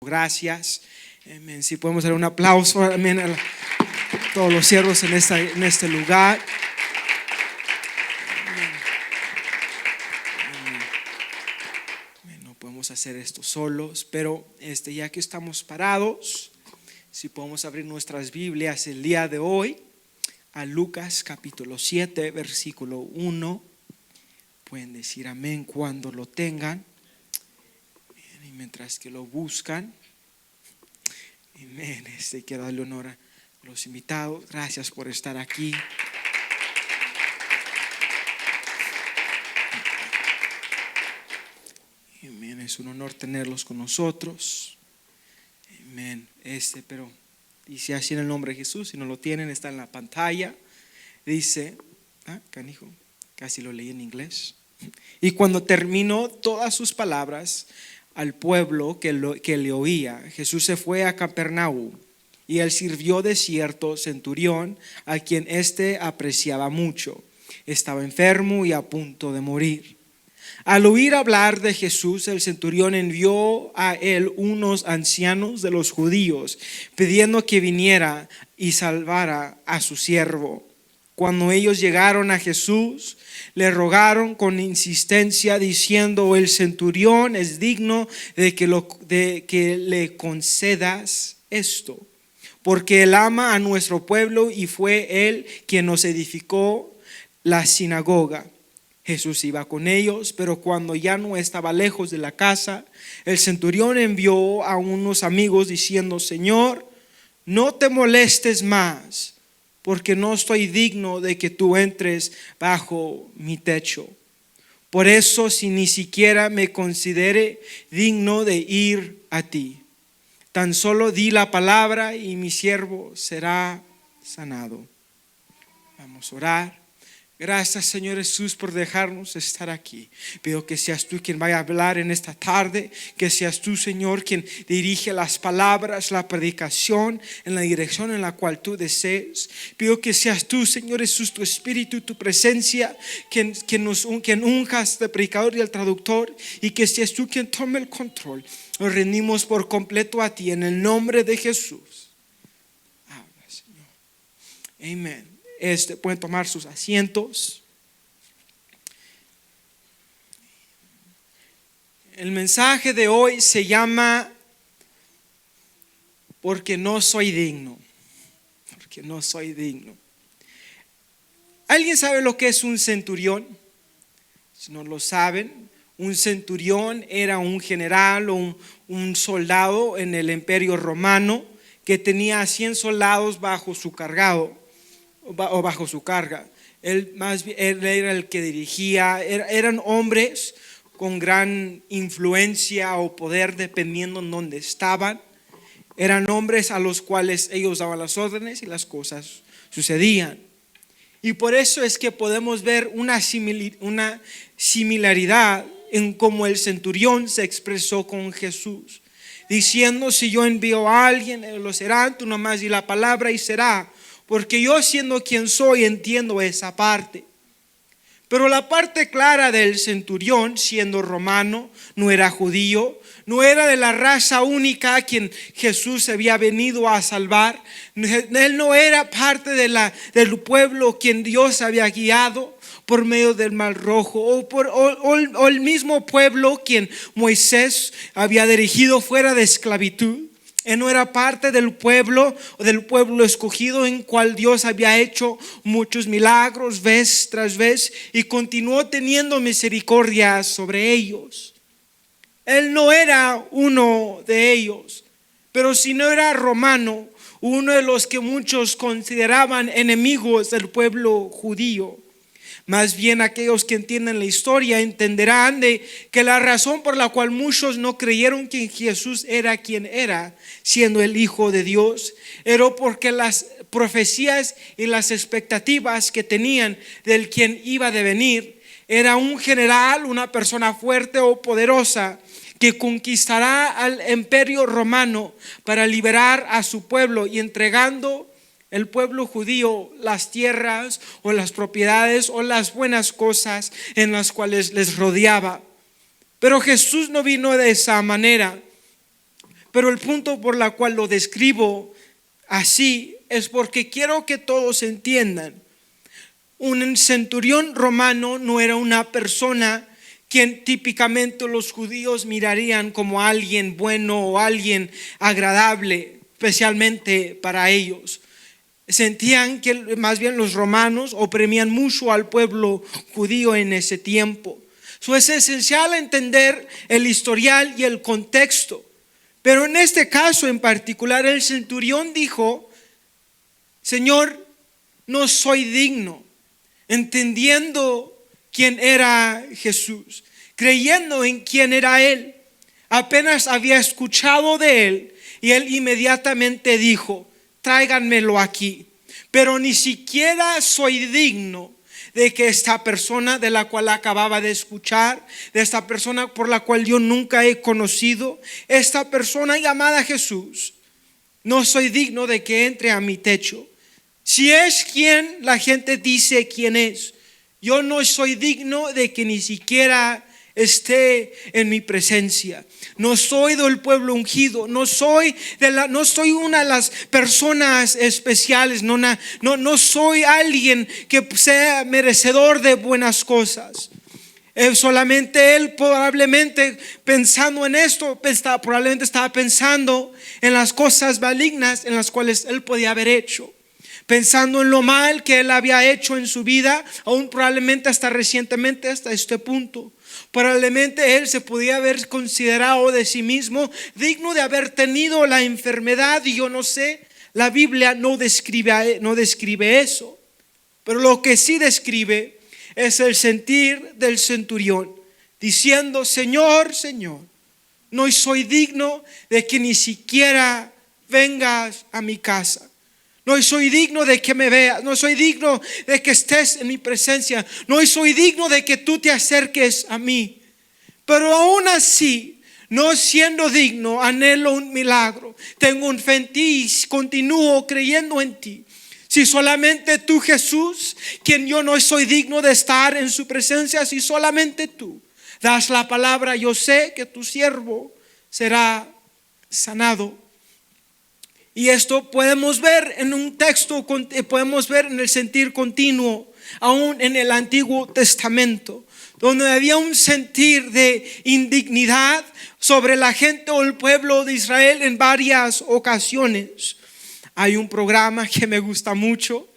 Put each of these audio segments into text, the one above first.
Gracias. Amén. Si podemos dar un aplauso, amén, a todos los siervos en este lugar. Amén. No podemos hacer esto solos, pero ya que estamos parados, si podemos abrir nuestras Biblias el día de hoy a Lucas capítulo 7, versículo 1. Pueden decir amén cuando lo tengan. Y mientras que lo buscan, amén. Quiero darle honor a los invitados. Gracias por estar aquí. Amén. Es un honor tenerlos con nosotros. Amén. Pero dice así en el nombre de Jesús. Si no lo tienen, está en la pantalla. Dice, canijo, casi lo leí en inglés. Y cuando terminó todas sus palabras al pueblo que le oía, Jesús se fue a Capernaum, y él sirvió de cierto centurión a quien éste apreciaba mucho. Estaba enfermo y a punto de morir. Al oír hablar de Jesús, el centurión envió a él unos ancianos de los judíos, pidiendo que viniera y salvara a su siervo. Cuando ellos llegaron a Jesús, le rogaron con insistencia, diciendo: el centurión es digno de que le concedas esto, porque él ama a nuestro pueblo y fue él quien nos edificó la sinagoga. Jesús iba con ellos, pero cuando ya no estaba lejos de la casa, el centurión envió a unos amigos diciendo: Señor, no te molestes más, porque no estoy digno de que tú entres bajo mi techo. Por eso, si ni siquiera me considere digno de ir a ti, tan solo di la palabra y mi siervo será sanado. Vamos a orar. Gracias, Señor Jesús, por dejarnos estar aquí. Pido que seas tú quien vaya a hablar en esta tarde, que seas tú, Señor, quien dirige las palabras, la predicación en la dirección en la cual tú desees. Pido que seas tú, Señor Jesús, tu espíritu, tu presencia, quien unjas de predicador y el traductor, y que seas tú quien tome el control. Nos rendimos por completo a ti en el nombre de Jesús. Habla, Señor. Amén. Pueden tomar sus asientos. El mensaje de hoy se llama Porque no soy digno. Porque no soy digno. ¿Alguien sabe lo que es un centurión? Si no lo saben, un centurión era un general o un soldado en el Imperio Romano que tenía 100 soldados bajo su cargado o bajo su carga. Él era el que dirigía. Eran hombres con gran influencia o poder dependiendo en dónde estaban. Eran hombres a los cuales ellos daban las órdenes y las cosas sucedían. Y por eso es que podemos ver una similaridad en cómo el centurión se expresó con Jesús, diciendo: si yo envío a alguien, lo será, tú nomás di la palabra y será. Porque yo, siendo quien soy, entiendo esa parte. Pero la parte clara del centurión, siendo romano, no era judío, no era de la raza única a quien Jesús había venido a salvar. Él no era parte del pueblo quien Dios había guiado por medio del Mar Rojo, o el mismo pueblo quien Moisés había dirigido fuera de esclavitud. Él no era parte del pueblo escogido, en cual Dios había hecho muchos milagros vez tras vez y continuó teniendo misericordia sobre ellos. Él no era uno de ellos, pero si no era romano, uno de los que muchos consideraban enemigos del pueblo judío. Más bien, aquellos que entienden la historia entenderán de que la razón por la cual muchos no creyeron que Jesús era quien era, siendo el Hijo de Dios, era porque las profecías y las expectativas que tenían del quien iba de venir era un general, una persona fuerte o poderosa que conquistará al imperio romano para liberar a su pueblo, y entregando el pueblo judío las tierras o las propiedades o las buenas cosas en las cuales les rodeaba. Pero Jesús no vino de esa manera. Pero el punto por el cual lo describo así es porque quiero que todos entiendan. Un centurión romano no era una persona quien típicamente los judíos mirarían como alguien bueno o alguien agradable, especialmente para ellos. Sentían que más bien los romanos oprimían mucho al pueblo judío en ese tiempo. Es esencial entender el historial y el contexto. Pero en este caso en particular, el centurión dijo: Señor, no soy digno. Entendiendo quién era Jesús, creyendo en quién era Él, apenas había escuchado de Él y Él inmediatamente dijo: tráiganmelo aquí. Pero ni siquiera soy digno de que esta persona de la cual acababa de escuchar, de esta persona por la cual yo nunca he conocido, esta persona llamada Jesús, no soy digno de que entre a mi techo. Si es quien la gente dice quién es, yo no soy digno de que ni siquiera esté en mi presencia. No soy del pueblo ungido, no soy una de las personas especiales, no soy alguien que sea merecedor de buenas cosas. Solamente él, probablemente pensando en esto, probablemente estaba pensando en las cosas malignas en las cuales él podía haber hecho, pensando en lo mal que él había hecho en su vida, aún probablemente hasta recientemente, hasta este punto. Probablemente él se podía haber considerado de sí mismo digno de haber tenido la enfermedad, y yo no sé, la Biblia no describe eso. Pero lo que sí describe es el sentir del centurión, diciendo: Señor, Señor, no soy digno de que ni siquiera vengas a mi casa. No soy digno de que me veas, no soy digno de que estés en mi presencia, no soy digno de que tú te acerques a mí. Pero aún así, no siendo digno, anhelo un milagro. Tengo un fe en ti y continúo creyendo en ti. Si solamente tú, Jesús, quien yo no soy digno de estar en su presencia, si solamente tú das la palabra, yo sé que tu siervo será sanado. Y esto podemos ver en un texto, podemos ver en el sentir continuo, aún en el Antiguo Testamento, donde había un sentir de indignidad sobre la gente o el pueblo de Israel en varias ocasiones. Hay un programa que me gusta mucho,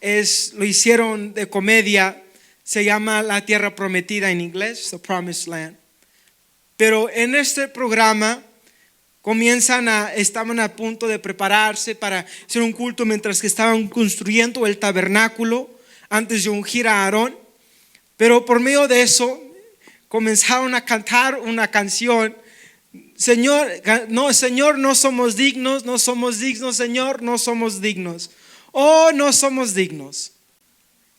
lo hicieron de comedia, se llama La Tierra Prometida en inglés, The Promised Land. Pero en este programa estaban a punto de prepararse para hacer un culto mientras que estaban construyendo el tabernáculo antes de ungir a Aarón. Pero por medio de eso comenzaron a cantar una canción: Señor, no somos dignos, no somos dignos, Señor, no somos dignos. Oh, no somos dignos.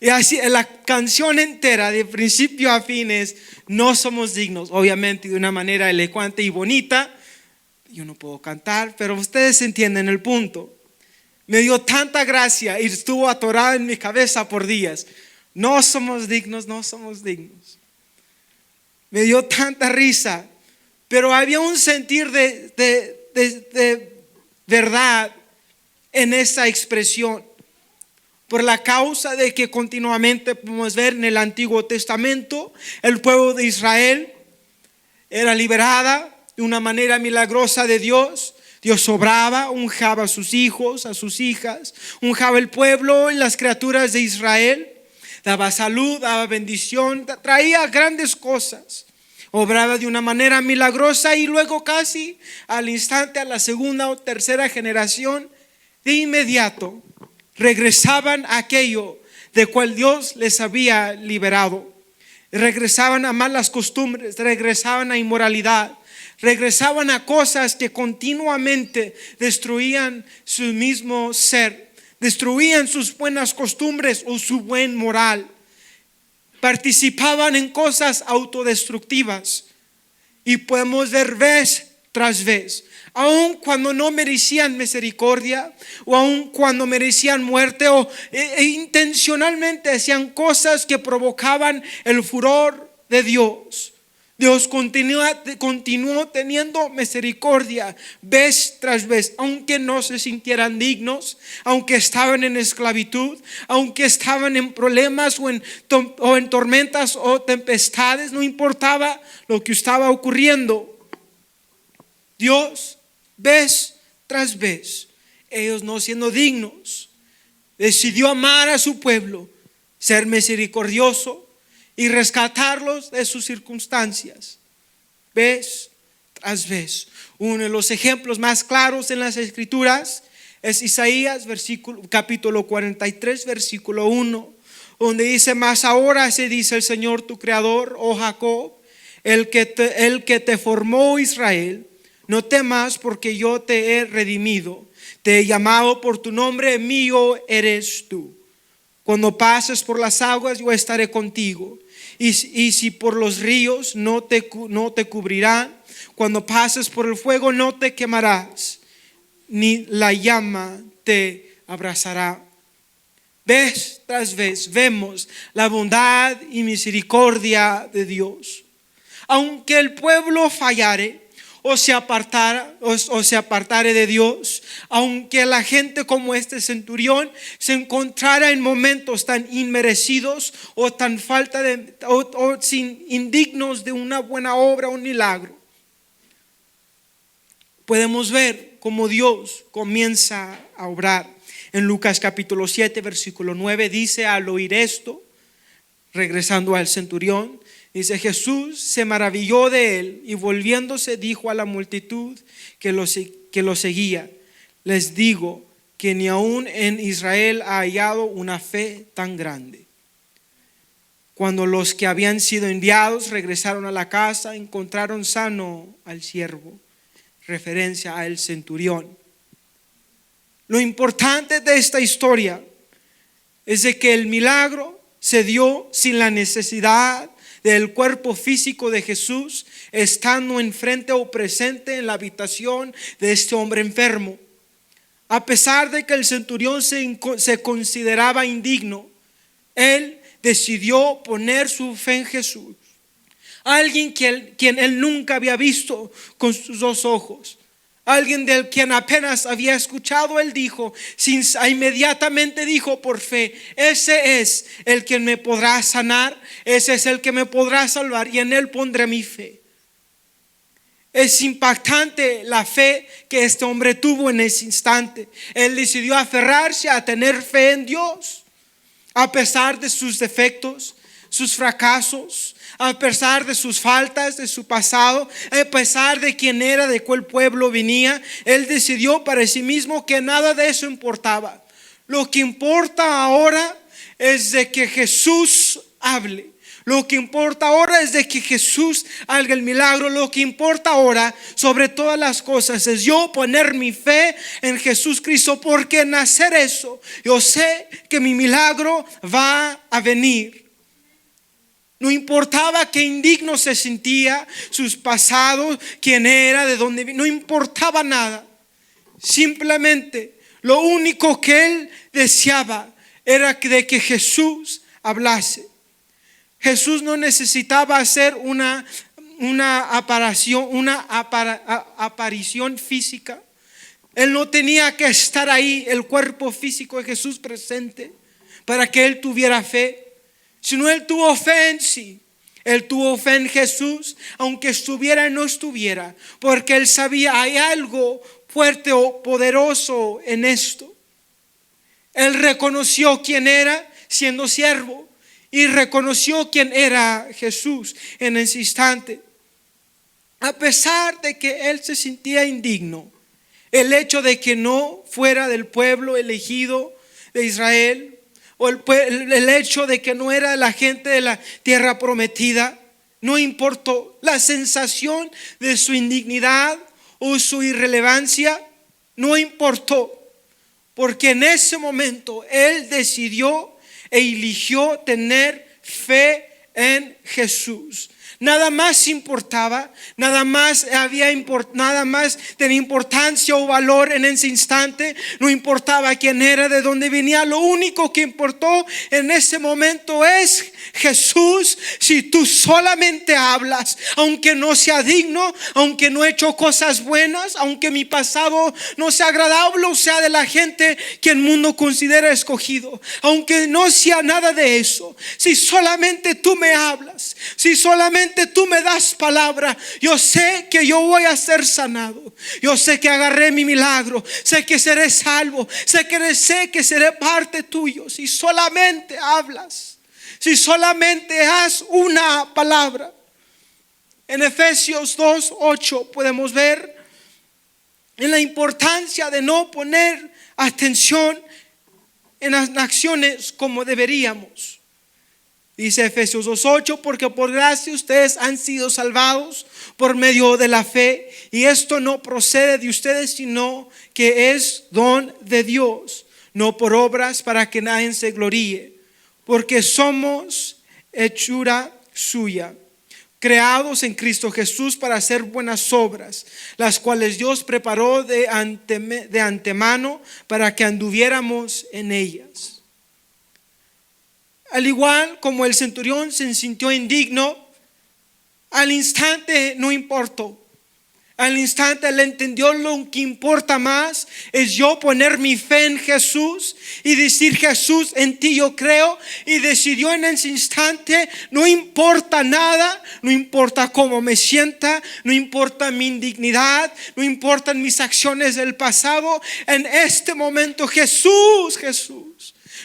Y así la canción entera, de principio a fin, es: no somos dignos, obviamente de una manera elocuente y bonita. Yo no puedo cantar, pero ustedes entienden el punto. Me dio tanta gracia y estuvo atorada en mi cabeza por días. No somos dignos, no somos dignos. Me dio tanta risa, pero había un sentir de verdad en esa expresión. Por la causa de que continuamente podemos ver en el Antiguo Testamento, el pueblo de Israel era liberada de una manera milagrosa de Dios. Dios obraba, unjaba a sus hijos, a sus hijas, unjaba el pueblo y las criaturas de Israel, daba salud, daba bendición, traía grandes cosas, obraba de una manera milagrosa, y luego casi al instante, a la segunda o tercera generación, de inmediato regresaban a aquello de cual Dios les había liberado. Regresaban a malas costumbres, regresaban a inmoralidad, regresaban a cosas que continuamente destruían su mismo ser, destruían sus buenas costumbres o su buen moral. Participaban en cosas autodestructivas, y podemos ver vez tras vez, aun cuando no merecían misericordia, o aun cuando merecían muerte, o intencionalmente hacían cosas que provocaban el furor de Dios. Dios continuó teniendo misericordia vez tras vez, aunque no se sintieran dignos, aunque estaban en esclavitud, aunque estaban en problemas o en tormentas o tempestades, no importaba lo que estaba ocurriendo. Dios, vez tras vez, ellos no siendo dignos, decidió amar a su pueblo, ser misericordioso y rescatarlos de sus circunstancias, vez tras vez. Uno de los ejemplos más claros en las Escrituras es Isaías capítulo 43, versículo 1, donde dice: mas ahora se dice el Señor tu Creador, oh Jacob, el que te formó, Israel, no temas, porque yo te he redimido, te he llamado por tu nombre, mío eres tú. Cuando pases por las aguas, yo estaré contigo. Y si por los ríos no te cubrirán, cuando pases por el fuego no te quemarás, ni la llama te abrazará. Vez tras vez vemos la bondad y misericordia de Dios. Aunque el pueblo fallare o se apartare de Dios, aunque la gente como este centurión se encontrara en momentos tan inmerecidos o tan sin indignos de una buena obra o un milagro, podemos ver cómo Dios comienza a obrar. En Lucas capítulo 7 versículo 9 dice: al oír esto, regresando al centurión, dice: Jesús se maravilló de él y volviéndose dijo a la multitud que lo seguía: les digo que ni aún en Israel ha hallado una fe tan grande. Cuando los que habían sido enviados regresaron a la casa, encontraron sano al siervo, referencia al centurión. Lo importante de esta historia es de que el milagro se dio sin la necesidad del cuerpo físico de Jesús estando enfrente o presente en la habitación de este hombre enfermo. A pesar de que el centurión se consideraba indigno, él decidió poner su fe en Jesús, alguien quien él nunca había visto con sus dos ojos. Alguien del quien apenas había escuchado. Él dijo, inmediatamente dijo por fe: ese es el que me podrá sanar, ese es el que me podrá salvar, y en él pondré mi fe. Es impactante la fe que este hombre tuvo en ese instante. Él decidió aferrarse a tener fe en Dios, a pesar de sus defectos, sus fracasos, a pesar de sus faltas, de su pasado, a pesar de quién era, de cuál pueblo venía. Él decidió para sí mismo que nada de eso importaba. Lo que importa ahora es de que Jesús hable. Lo que importa ahora es de que Jesús haga el milagro. Lo que importa ahora sobre todas las cosas es yo poner mi fe en Jesús Cristo, porque en hacer eso yo sé que mi milagro va a venir. No importaba qué indigno se sentía, sus pasados, quién era, de dónde vino, no importaba nada. Simplemente lo único que él deseaba era de que Jesús hablase. Jesús no necesitaba hacer una aparición física. Él no tenía que estar ahí, el cuerpo físico de Jesús presente, para que él tuviera fe. Sino él tuvo fe en sí. Él tuvo fe en Jesús, aunque estuviera y no estuviera, porque él sabía hay algo fuerte o poderoso en esto. Él reconoció quién era siendo siervo y reconoció quién era Jesús en ese instante. A pesar de que él se sentía indigno, el hecho de que no fuera del pueblo elegido de Israel, o el hecho de que no era la gente de la tierra prometida, no importó. La sensación de su indignidad o su irrelevancia no importó, porque en ese momento él decidió e eligió tener fe en Jesús. Nada más importaba, nada más tenía importancia o valor en ese instante. No importaba quién era, de dónde venía. Lo único que importó en ese momento es Jesús. Si tú solamente hablas, aunque no sea digno, aunque no he hecho cosas buenas, aunque mi pasado no sea agradable o sea de la gente que el mundo considera escogido, aunque no sea nada de eso, si solamente tú me hablas, si solamente tú me das palabra, yo sé que yo voy a ser sanado. Yo sé que agarré mi milagro, sé que seré salvo, sé que seré parte tuyo. Si solamente hablas, si solamente das una palabra. En Efesios 2:8 podemos ver en la importancia de no poner atención en las acciones como deberíamos. Dice Efesios 2:8, porque por gracia ustedes han sido salvados por medio de la fe, y esto no procede de ustedes, sino que es don de Dios, no por obras, para que nadie se gloríe, porque somos hechura suya, creados en Cristo Jesús para hacer buenas obras, las cuales Dios preparó de antemano para que anduviéramos en ellas. Al igual como el centurión se sintió indigno, al instante no importó. Al instante él entendió: lo que importa más es yo poner mi fe en Jesús y decir: Jesús, en ti yo creo. Y decidió en ese instante: no importa nada, no importa cómo me sienta, no importa mi indignidad, no importan mis acciones del pasado. En este momento, Jesús,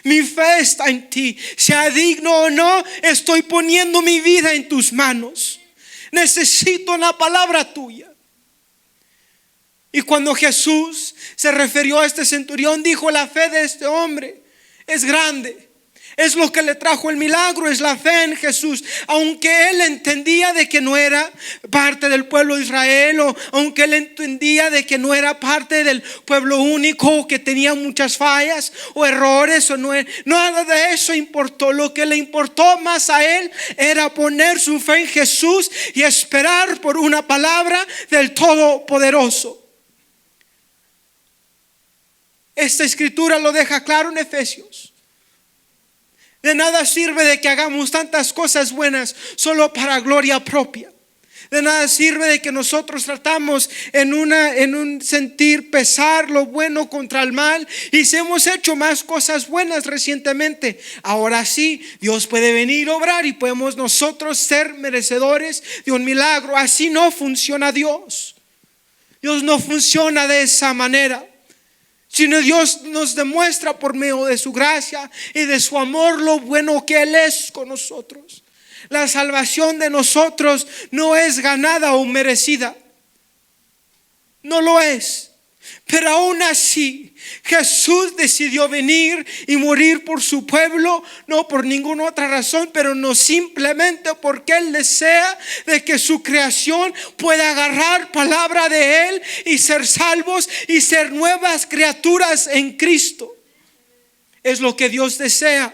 mi fe está en ti. Sea digno o no, estoy poniendo mi vida en tus manos. Necesito una palabra tuya. Y cuando Jesús se refirió a este centurión, dijo: la fe de este hombre es grande. Es lo que le trajo el milagro, es la fe en Jesús. Aunque él entendía de que no era parte del pueblo de Israel, o aunque él entendía de que no era parte del pueblo único, que tenía muchas fallas o errores, nada de eso importó. Lo que le importó más a él era poner su fe en Jesús y esperar por una palabra del Todopoderoso. Esta escritura lo deja claro en Efesios. De nada sirve de que hagamos tantas cosas buenas solo para gloria propia. De nada sirve de que nosotros tratamos en un sentir pesar lo bueno contra el mal. Y si hemos hecho más cosas buenas recientemente, ahora sí Dios puede venir a obrar y podemos nosotros ser merecedores de un milagro. Así no funciona Dios. Dios no funciona de esa manera, sino Dios nos demuestra por medio de su gracia y de su amor lo bueno que Él es con nosotros. La salvación de nosotros no es ganada o merecida, no lo es. Pero aún así Jesús decidió venir y morir por su pueblo, no por ninguna otra razón, pero no simplemente porque Él desea de que su creación pueda agarrar palabra de Él y ser salvos y ser nuevas criaturas en Cristo. Es lo que Dios desea.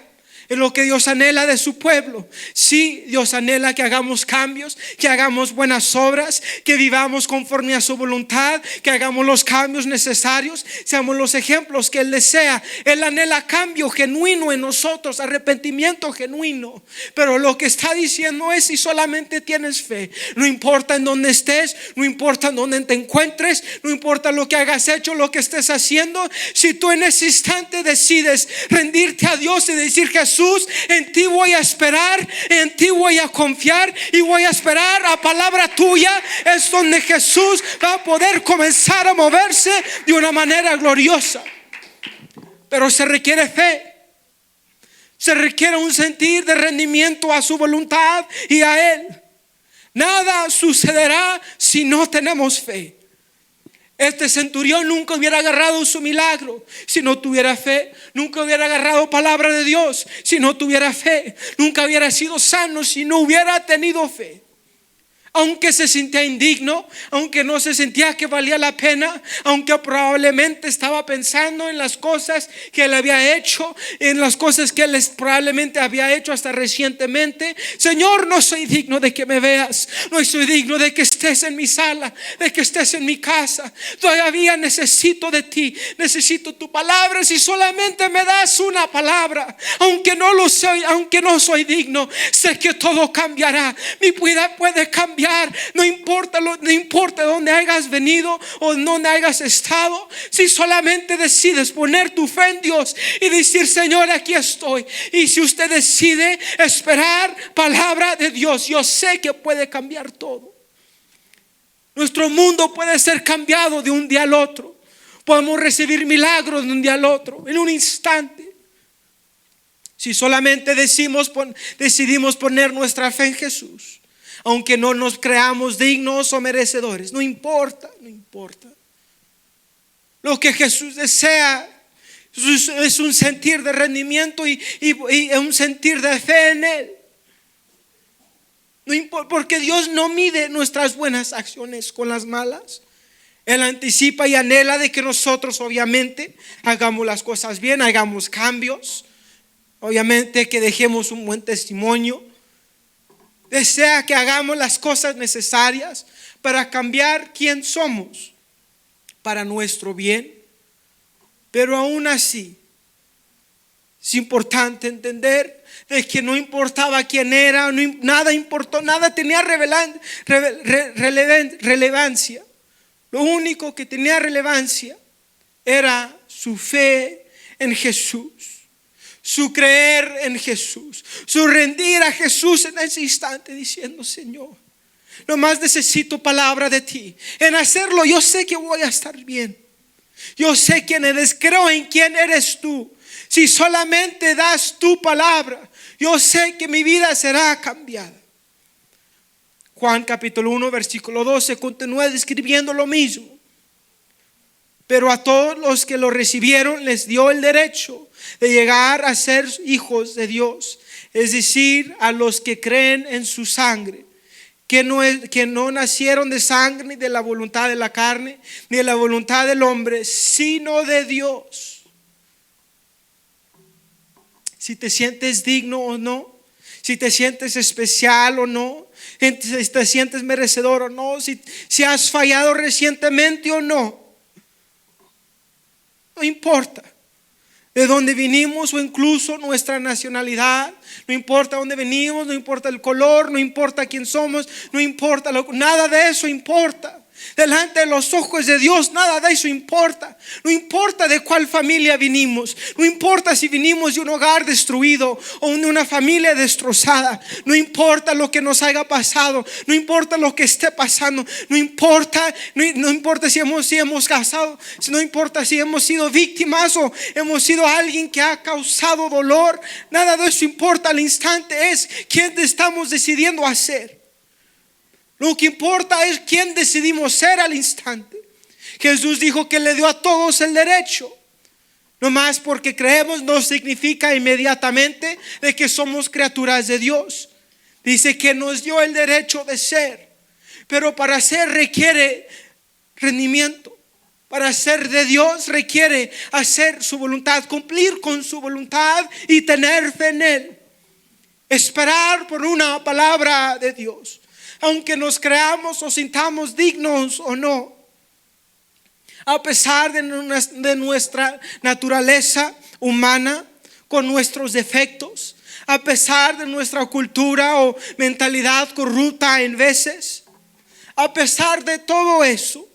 Es lo que Dios anhela de su pueblo. Sí, Dios anhela que hagamos cambios, que hagamos buenas obras, que vivamos conforme a su voluntad, que hagamos los cambios necesarios, seamos los ejemplos que Él desea. Él anhela cambio genuino en nosotros, arrepentimiento genuino. Pero lo que está diciendo es: si solamente tienes fe, no importa en dónde estés, no importa en dónde te encuentres, no importa lo que hayas hecho, lo que estés haciendo, si tú en ese instante decides rendirte a Dios y decir: Jesús, en ti voy a esperar, en ti voy a confiar y voy a esperar a palabra tuya, es donde Jesús va a poder comenzar a moverse de una manera gloriosa. Pero se requiere fe, se requiere un sentir de rendimiento a su voluntad y a Él. Nada sucederá si no tenemos fe. Este centurión nunca hubiera agarrado su milagro si no tuviera fe. Nunca hubiera agarrado palabra de Dios si no tuviera fe. Nunca hubiera sido sano si no hubiera tenido fe. Aunque se sentía indigno, aunque no se sentía que valía la pena, aunque probablemente estaba pensando en las cosas que él había hecho, en las cosas que él probablemente había hecho hasta recientemente. Señor, no soy digno de que me veas, no soy digno de que estés en mi sala, de que estés en mi casa. Todavía necesito de ti, necesito tu palabra. Si solamente me das una palabra, aunque no lo soy, aunque no soy digno, sé que todo cambiará. Mi vida puede cambiar. No importa dónde hayas venido o dónde hayas estado. Si solamente decides poner tu fe en Dios y decir: Señor, aquí estoy. Y si usted decide esperar palabra de Dios, yo sé que puede cambiar todo. Nuestro mundo puede ser cambiado de un día al otro. Podemos recibir milagros de un día al otro, en un instante. Si solamente decidimos poner nuestra fe en Jesús. Aunque no nos creamos dignos o merecedores, no importa. Lo que Jesús desea es un sentir de rendimiento y un sentir de fe en Él. No importa, porque Dios no mide nuestras buenas acciones con las malas. Él anticipa y anhela de que nosotros obviamente hagamos las cosas bien, hagamos cambios. Obviamente que dejemos un buen testimonio. Desea que hagamos las cosas necesarias para cambiar quién somos, para nuestro bien. Pero aún así es importante entender de que no importaba quién era, nada importó, nada tenía relevancia. Lo único que tenía relevancia era su fe en Jesús. Su creer en Jesús, su rendir a Jesús en ese instante, diciendo: Señor, nomás necesito palabra de ti. En hacerlo yo sé que voy a estar bien. Yo sé quién eres, creo en quién eres tú. Si solamente das tu palabra, yo sé que mi vida será cambiada. Juan capítulo 1 versículo 12 continúa describiendo lo mismo. Pero a todos los que lo recibieron les dio el derecho de llegar a ser hijos de Dios, es decir, a los que creen en su sangre, que no nacieron de sangre, ni de la voluntad de la carne, ni de la voluntad del hombre, sino de Dios. Si te sientes digno o no, si te sientes especial o no, si te sientes merecedor o no, si has fallado recientemente o no, no importa de dónde vinimos o incluso nuestra nacionalidad. No importa dónde venimos, no importa el color, no importa quién somos, no importa nada de eso importa. Delante de los ojos de Dios nada de eso importa. No importa de cuál familia vinimos, no importa si vinimos de un hogar destruido o de una familia destrozada, no importa lo que nos haya pasado, no importa lo que esté pasando, no importa si hemos casado, no importa si hemos sido víctimas o hemos sido alguien que ha causado dolor. Nada de eso importa. Al instante es quién estamos decidiendo hacer. Lo que importa es quién decidimos ser al instante. Jesús dijo que le dio a todos el derecho. No más porque creemos no significa inmediatamente de que somos criaturas de Dios. Dice que nos dio el derecho de ser. Pero para ser requiere rendimiento. Para ser de Dios requiere hacer su voluntad, cumplir con su voluntad y tener fe en Él. Esperar por una palabra de Dios. Aunque nos creamos o sintamos dignos o no, a pesar de nuestra naturaleza humana, con nuestros defectos, a pesar de nuestra cultura o mentalidad corrupta en veces, a pesar de todo eso,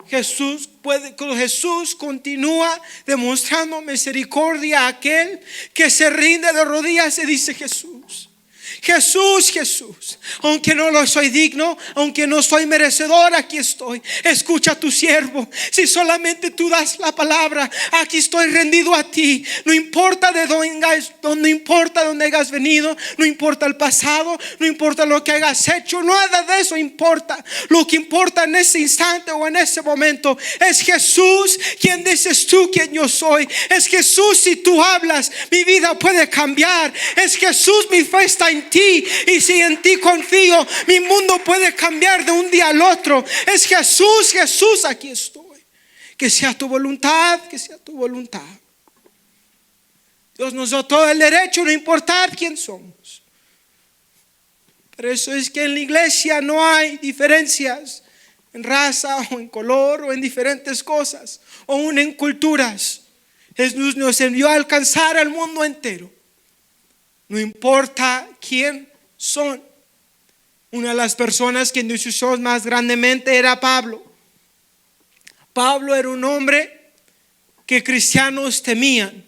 Jesús continúa demostrando misericordia a aquel que se rinde de rodillas y dice: Jesús, aunque no lo soy digno, aunque no soy merecedor, aquí estoy. Escucha a tu siervo. Si solamente tú das la palabra, aquí estoy rendido a ti. No importa no importa dónde hayas venido, no importa el pasado, no importa lo que hayas hecho, nada de eso importa. Lo que importa en ese instante o en ese momento es Jesús. ¿Quién dices tú quién yo soy? Es Jesús. Si tú hablas, mi vida puede cambiar. Es Jesús, mi fe está en ti. ti. Y si en ti confío, mi mundo puede cambiar de un día al otro. Es Jesús, Jesús, aquí estoy. Que sea tu voluntad, que sea tu voluntad. Dios nos dio todo el derecho, no importar quién somos. Por eso es que en la iglesia no hay diferencias en raza o en color o en diferentes cosas o aún en culturas. Jesús nos envió a alcanzar al mundo entero. No importa quién son. Una de las personas que Dios usó más grandemente era Pablo. Pablo era un hombre que cristianos temían.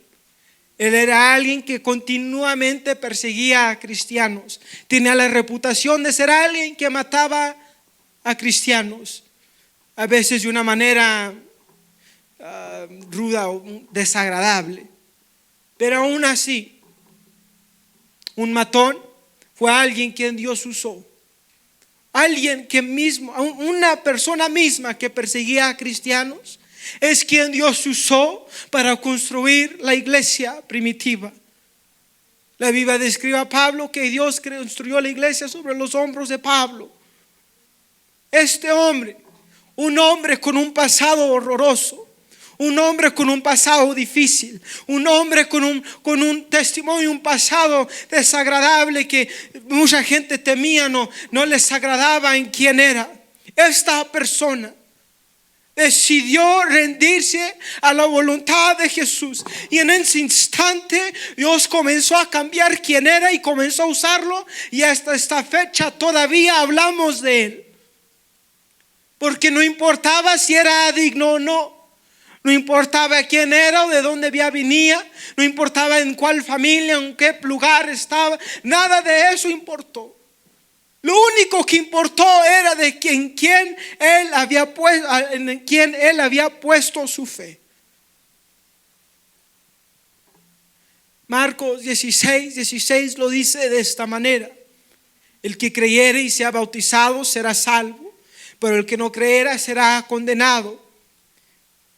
Él era alguien que continuamente perseguía a cristianos. Tenía la reputación de ser alguien que mataba a cristianos. A veces de una manera ruda o desagradable. Pero aún así, un matón fue alguien quien Dios usó. Alguien que mismo, una persona misma que perseguía a cristianos, es quien Dios usó para construir la iglesia primitiva. La Biblia describe a Pablo que Dios construyó la iglesia sobre los hombros de Pablo. Este hombre, un hombre con un pasado horroroso, un hombre con un pasado difícil, un hombre con un testimonio, un pasado desagradable que mucha gente temía, no les agradaba en quién era. Esta persona decidió rendirse a la voluntad de Jesús. Y en ese instante Dios comenzó a cambiar quién era y comenzó a usarlo. Y hasta esta fecha todavía hablamos de él. Porque no importaba si era digno o no. No importaba quién era o de dónde venía. No importaba en cuál familia, en qué lugar estaba. Nada de eso importó. Lo único que importó era de en quién él había puesto su fe. Marcos 16 lo dice de esta manera: el que creyere y sea bautizado será salvo, pero el que no creyera será condenado.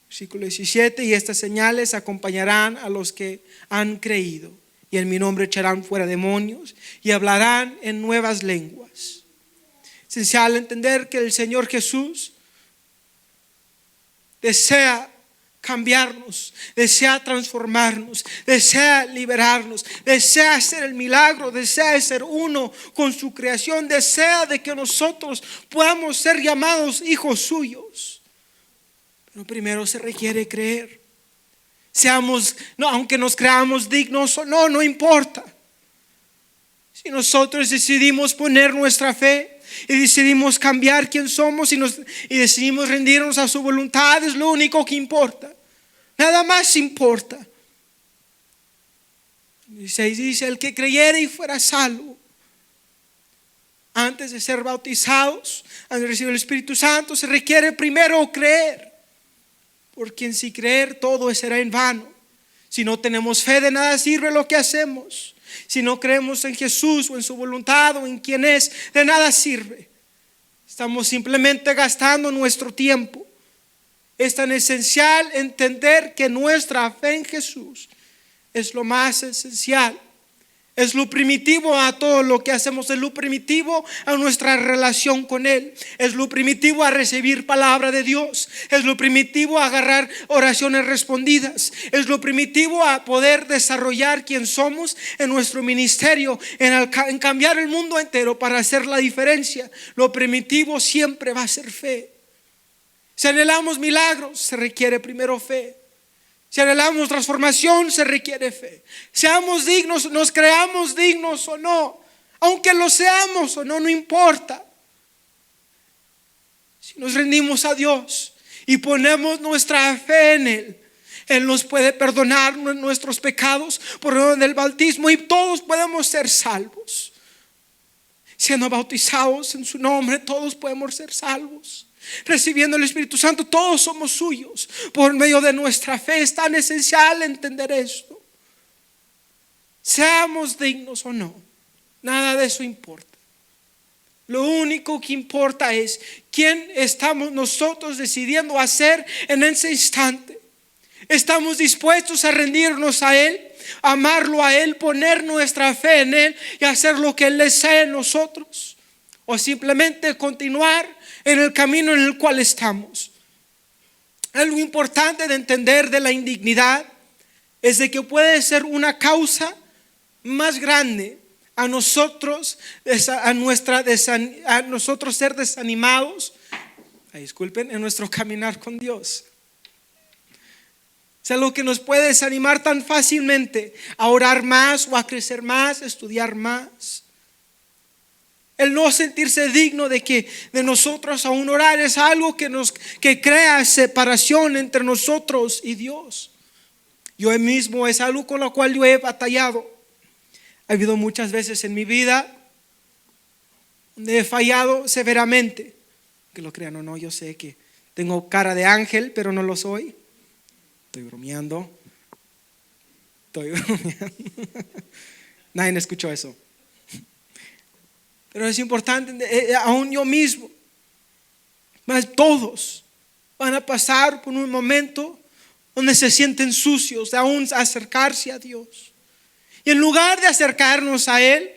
Versículo 17: y estas señales acompañarán a los que han creído, y en mi nombre echarán fuera demonios y hablarán en nuevas lenguas. Esencial entender que el Señor Jesús desea cambiarnos, desea transformarnos, desea liberarnos, desea hacer el milagro, desea ser uno con su creación, desea de que nosotros podamos ser llamados hijos suyos. Pero primero se requiere creer. Aunque nos creamos dignos o no importa. Si nosotros decidimos poner nuestra fe y decidimos cambiar quién somos y decidimos rendirnos a su voluntad, es lo único que importa. Nada más importa. 16 dice: el que creyere y fuera salvo. Antes de ser bautizados, antes de recibir el Espíritu Santo, se requiere primero creer. Porque en sí creer todo será en vano. Si no tenemos fe, de nada sirve lo que hacemos. Si no creemos en Jesús o en su voluntad o en quién es, de nada sirve. Estamos simplemente gastando nuestro tiempo. Es tan esencial entender que nuestra fe en Jesús es lo más esencial. Es lo primitivo a todo lo que hacemos. Es lo primitivo a nuestra relación con Él. Es lo primitivo a recibir palabra de Dios. Es lo primitivo a agarrar oraciones respondidas. Es lo primitivo a poder desarrollar quién somos en nuestro ministerio, en cambiar el mundo entero para hacer la diferencia. Lo primitivo siempre va a ser fe. Si anhelamos milagros, se requiere primero fe. Si anhelamos transformación, se requiere fe. Seamos dignos, nos creamos dignos o no, aunque lo seamos o no, no importa. Si nos rendimos a Dios y ponemos nuestra fe en Él, Él nos puede perdonar nuestros pecados por medio del bautismo y todos podemos ser salvos. Siendo bautizados en su nombre, todos podemos ser salvos. Recibiendo el Espíritu Santo, todos somos suyos por medio de nuestra fe. Es tan esencial entender esto. Seamos dignos o no, nada de eso importa. Lo único que importa es quién estamos nosotros decidiendo hacer en ese instante. Estamos dispuestos a rendirnos a Él, amarlo a Él, poner nuestra fe en Él y hacer lo que Él desea en nosotros, o simplemente continuar en el camino en el cual estamos. Algo importante de entender de la indignidad es de que puede ser una causa más grande a nosotros, a nosotros ser desanimados, disculpen, en nuestro caminar con Dios. O sea, lo que nos puede desanimar tan fácilmente a orar más o a crecer más, a estudiar más. El no sentirse digno de nosotros aún orar es algo que crea separación entre nosotros y Dios. Yo mismo es algo con lo cual yo he batallado. Ha habido muchas veces en mi vida donde he fallado severamente. Que lo crean o no, yo sé que tengo cara de ángel, pero no lo soy. Estoy bromeando. Nadie escuchó eso. Pero es importante, aún yo mismo, más todos van a pasar por un momento donde se sienten sucios de aún acercarse a Dios. Y en lugar de acercarnos a Él,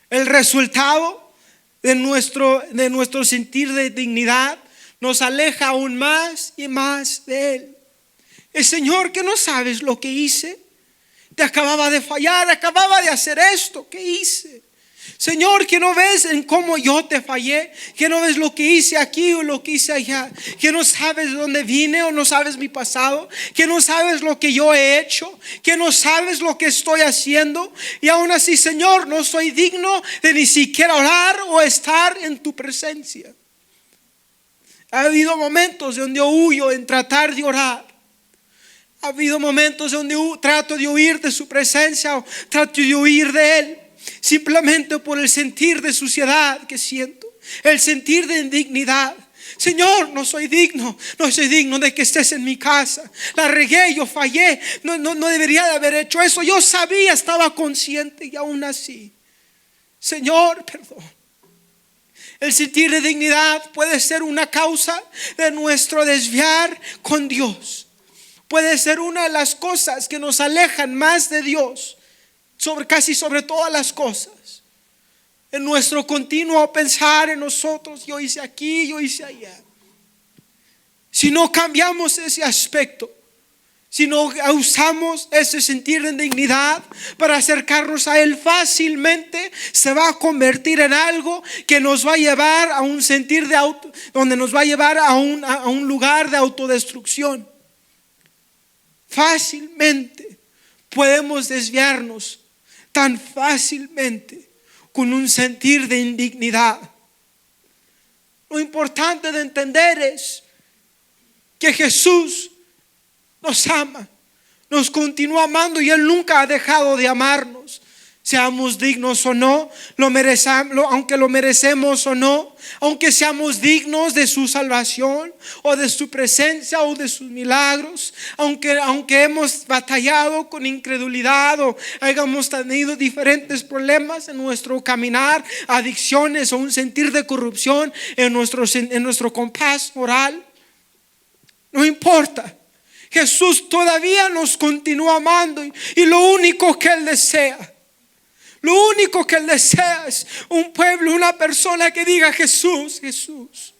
el resultado de nuestro sentir de dignidad nos aleja aún más y más de Él. El Señor, que no sabes lo que hice, te acababa de fallar, acababa de hacer esto, ¿qué hice? Señor, que no ves en cómo yo te fallé, que no ves lo que hice aquí o lo que hice allá, que no sabes de dónde vine o no sabes mi pasado, que no sabes lo que yo he hecho, que no sabes lo que estoy haciendo, y aún así, Señor, no soy digno de ni siquiera orar o estar en tu presencia. Ha habido momentos donde yo huyo en tratar de orar. Ha habido momentos donde trato de huir de su presencia o trato de huir de Él, simplemente por el sentir de suciedad que siento, el sentir de indignidad. Señor, no soy digno de que estés en mi casa. La regué, yo fallé, no debería de haber hecho eso. Yo sabía, estaba consciente, y aún así, Señor, perdón. El sentir de dignidad puede ser una causa de nuestro desviar con Dios. Puede ser una de las cosas que nos alejan más de Dios, casi sobre todas las cosas. En nuestro continuo pensar en nosotros, yo hice aquí, yo hice allá. Si no cambiamos ese aspecto, si no usamos ese sentir de dignidad para acercarnos a Él, fácilmente se va a convertir en algo que nos va a llevar a un sentir donde nos va a llevar a un lugar de autodestrucción. Fácilmente podemos desviarnos, tan fácilmente, con un sentir de indignidad. Lo importante de entender es que Jesús nos ama, nos continúa amando, y Él nunca ha dejado de amarnos. Seamos dignos o no, aunque lo merecemos o no, aunque seamos dignos de su salvación o de su presencia o de sus milagros, aunque hemos batallado con incredulidad o hayamos tenido diferentes problemas en nuestro caminar, adicciones o un sentir de corrupción en nuestro compás moral, no importa. Jesús todavía nos continúa amando, y lo único que Él desea es un pueblo, una persona que diga: Jesús, Jesús,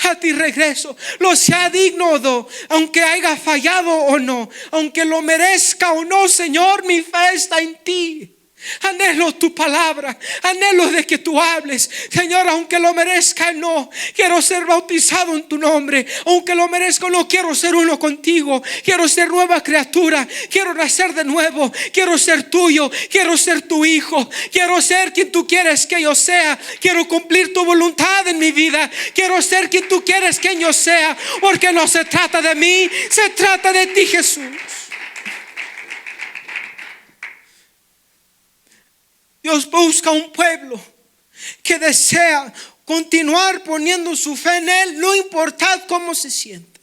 a ti regreso, lo sea digno, aunque haya fallado o no, aunque lo merezca o no. Señor, mi fe está en ti. Anhelo tu palabra, anhelo de que tú hables. Señor, aunque lo merezca no, quiero ser bautizado en tu nombre. Aunque lo merezca no, quiero ser uno contigo. Quiero ser nueva criatura, quiero nacer de nuevo. Quiero ser tuyo, quiero ser tu hijo. Quiero ser quien tú quieres que yo sea. Quiero cumplir tu voluntad en mi vida. Quiero ser quien tú quieres que yo sea, porque no se trata de mí, se trata de ti, Jesús. Dios busca un pueblo que desea continuar poniendo su fe en Él, no importa cómo se siente.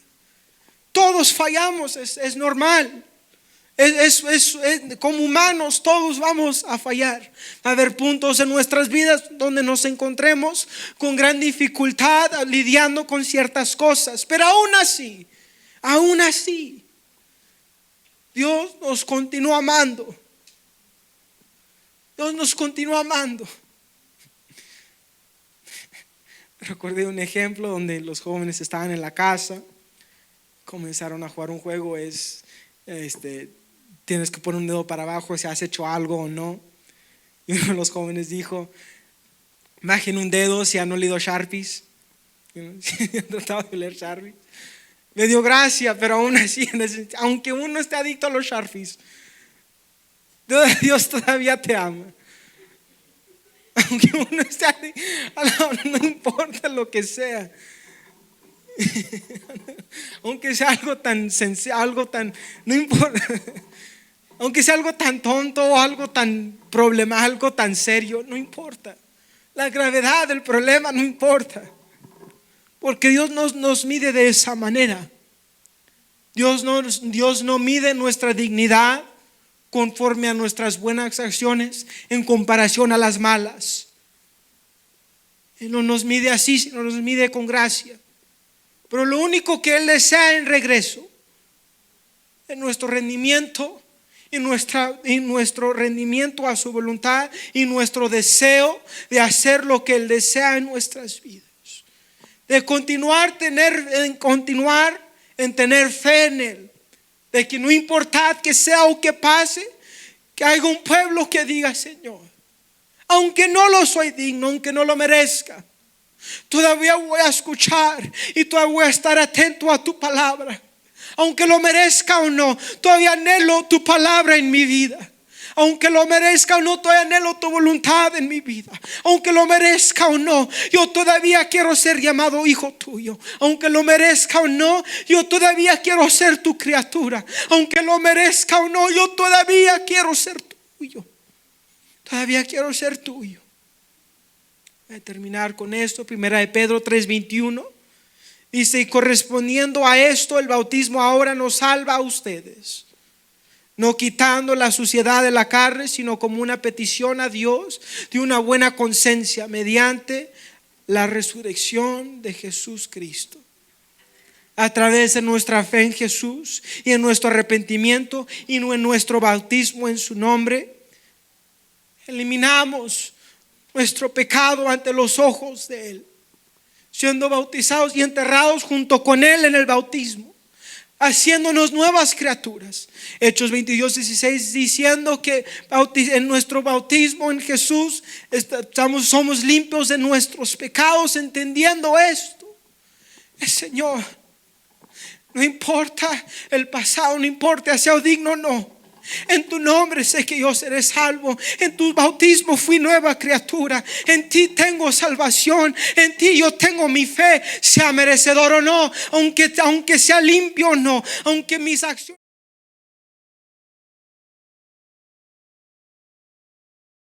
Todos fallamos, es normal. Como humanos todos vamos a fallar. Va a haber puntos en nuestras vidas donde nos encontremos con gran dificultad lidiando con ciertas cosas. Pero aún así, Dios nos continúa amando. Dios nos continúa amando. Recordé un ejemplo donde los jóvenes estaban en la casa, comenzaron a jugar un juego, tienes que poner un dedo para abajo si has hecho algo o no. Y uno de los jóvenes dijo, bajen un dedo si han olido Sharpies. Si han tratado de oler Sharpies. Me dio gracia, pero aún así, aunque uno esté adicto a los Sharpies, Dios todavía te ama. Aunque uno esté adicto, no importa lo que sea. Aunque sea algo tan sencillo, no importa. Aunque sea algo tan tonto o algo tan problemático, algo tan serio, no importa. La gravedad del problema no importa. Porque Dios nos mide de esa manera. Dios no mide nuestra dignidad conforme a nuestras buenas acciones en comparación a las malas. Él no nos mide así, sino nos mide con gracia. Pero lo único que Él desea en regreso es nuestro rendimiento y nuestro rendimiento a su voluntad y nuestro deseo de hacer lo que Él desea en nuestras vidas. De continuar en tener fe en Él. De que no importa que sea o que pase, que haya un pueblo que diga, Señor, aunque no lo soy digno, aunque no lo merezca, todavía voy a escuchar y todavía voy a estar atento a tu palabra. Aunque lo merezca o no, todavía anhelo tu palabra en mi vida. Aunque lo merezca o no, todavía anhelo tu voluntad en mi vida. Aunque lo merezca o no, yo todavía quiero ser llamado hijo tuyo. Aunque lo merezca o no, yo todavía quiero ser tu criatura. Aunque lo merezca o no, yo todavía quiero ser tuyo. Todavía quiero ser tuyo. Voy a terminar con esto. Primera de Pedro 3:21 dice: y correspondiendo a esto, el bautismo ahora nos salva a ustedes, no quitando la suciedad de la carne, sino como una petición a Dios de una buena conciencia mediante la resurrección de Jesús Cristo. A través de nuestra fe en Jesús y en nuestro arrepentimiento y en nuestro bautismo en su nombre, eliminamos nuestro pecado ante los ojos de Él, siendo bautizados y enterrados junto con Él en el bautismo, haciéndonos nuevas criaturas. Hechos 22:16 diciendo que en nuestro bautismo en Jesús somos limpios de nuestros pecados. Entendiendo esto, el Señor, no importa el pasado, no importa sea digno o no, en tu nombre sé que yo seré salvo. En tu bautismo fui nueva criatura. En ti tengo salvación. En ti yo tengo mi fe, sea merecedor o no, aunque sea limpio o no, aunque mis acciones